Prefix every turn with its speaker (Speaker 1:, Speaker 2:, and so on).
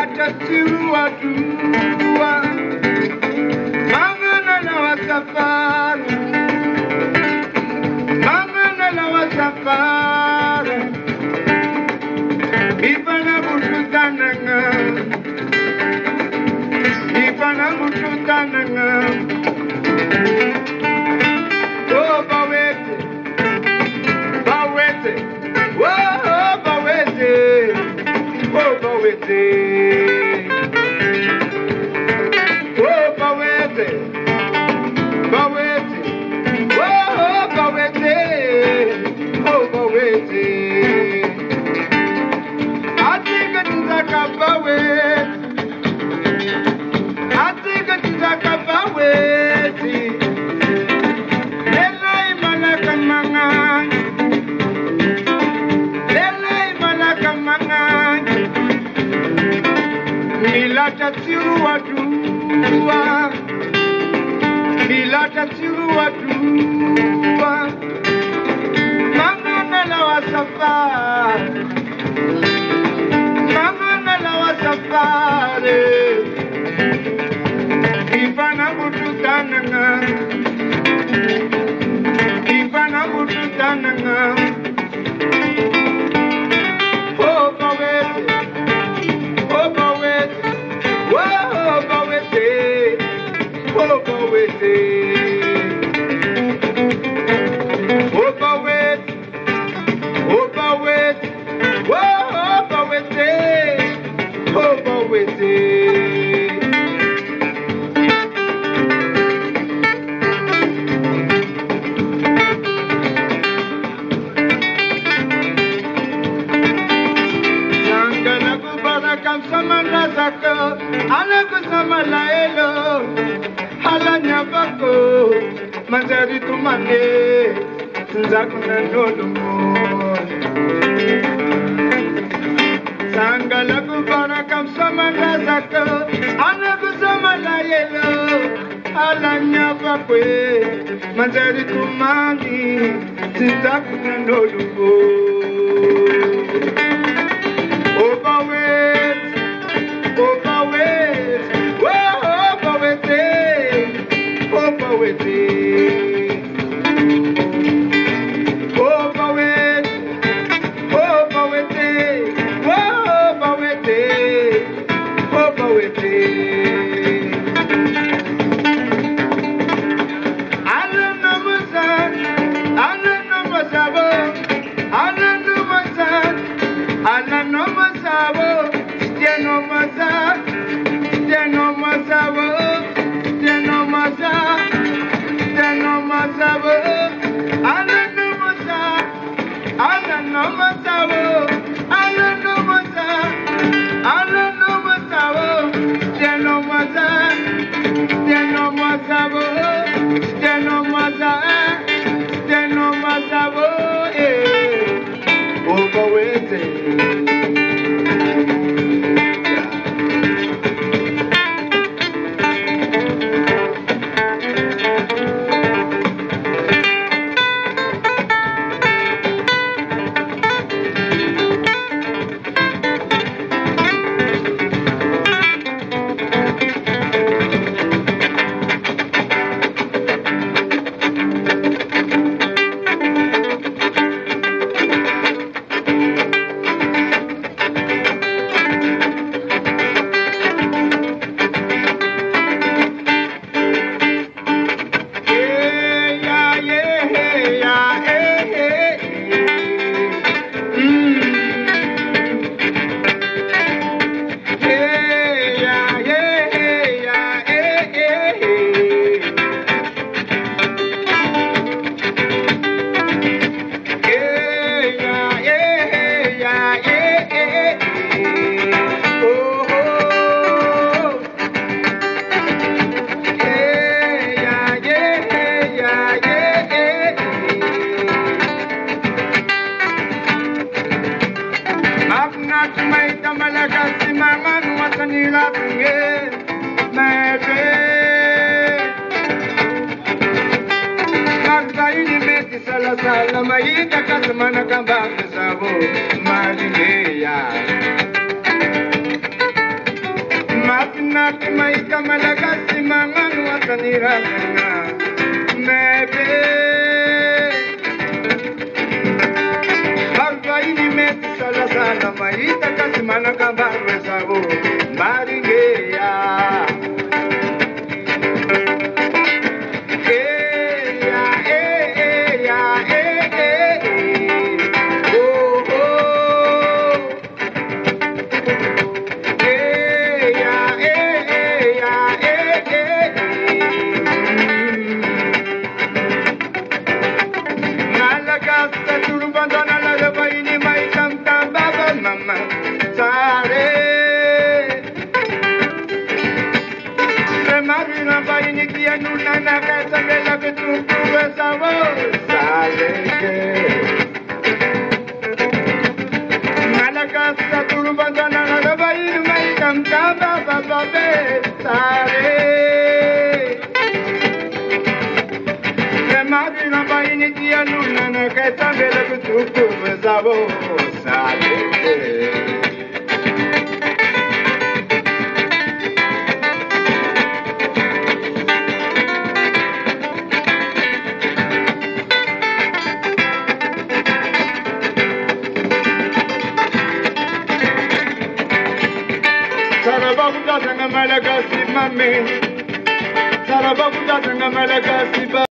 Speaker 1: Milachatiwa tuwa Mangana na wasafari Mangana na wasafari Ibana bututananga Ibana bututananga Oh bawete Bawete Oh bawete Oh bawete Oh bawete Bawete Oh bawete Oh bawete Atika tizaka bawete Atika tizaka bawete Lelai malaka mangan Lelai malaka mangan Milachatiwa tuwa Milachatiwa tuwa Mangana la wasafari Mangana la wasafari Ibana bututananga Ibana bututananga Oh bawete Oh bawete Oh bawete Oh bawete Oh bawete Oh bawete Oh bawete Oh bawete Samana zako, alaku samala elo, halanya bako, manjari tumane, nzaku na nolumo. Sangala kubarakam samana zako, alaku samala elo, halanya bako, manjari tumani, nzaku na nolumo. Sala maika katamana kamba sabo malingeya Malaka malakasi manganu atanirana mebe Barba ini meti sala sala maita kasi manaka barba sabo maringeya Malagasy, mame. Sarababuda, Malagasy.